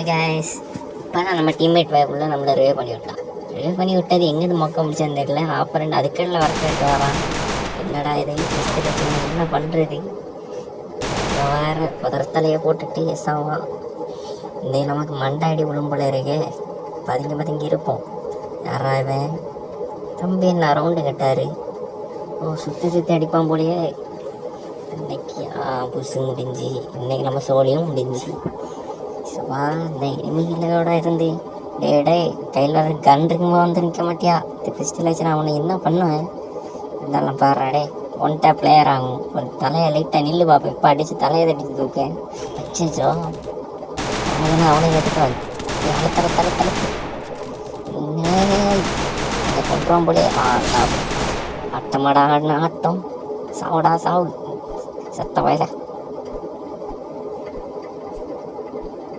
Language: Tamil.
கேஸ் இப்போ தான் நம்ம டீம்மேட் வேக்குள்ளே நம்மளை ரிவே பண்ணி விட்டது எங்கேருந்து மொக்க முடிச்சதுன்னு தெரியல. அப்புறம் அதுக்கடில் வரக்கிட்டு வரான். என்னடா இது என்ன பண்ணுறது? வேறு புதர்த்தலையை போட்டுட்டு எஸ் ஆவான். இந்த நமக்கு மண்டாடி விழும்போல இருக்கே. பதுங்கி இருப்போம். யாரா இவன்? தம்பி என்ன ரவுண்டு கட்டாரு? ஓ சுற்றி அடிப்பான் போலியே. இன்னைக்கு புதுசு முடிஞ்சு இன்னைக்கு நம்ம சோழியும் முடிஞ்சு. இந்த எனிமிகளோட இருந்து டே கையில் கன் இருக்கும்போது வந்து நிற்க மாட்டியா? இது பிஸ்டல் வச்சுனா அவனை என்ன பண்ணுவேன்? இருந்தாலும் பாடுறாடே ஒன் டேப் பிளேயர் ஆகும். ஒரு தலையை லைட்டாக நில்லு பார்ப்பேன். இப்போ அடித்து தலையை தட்டி தூக்கேன். வச்சோ அவனை எடுத்துட்டு தலை அதை கொண்டுருவான் போலே. ஆட்டமாடா ஆடின ஆட்டம். சாவுடா சாவு செத்த வயல.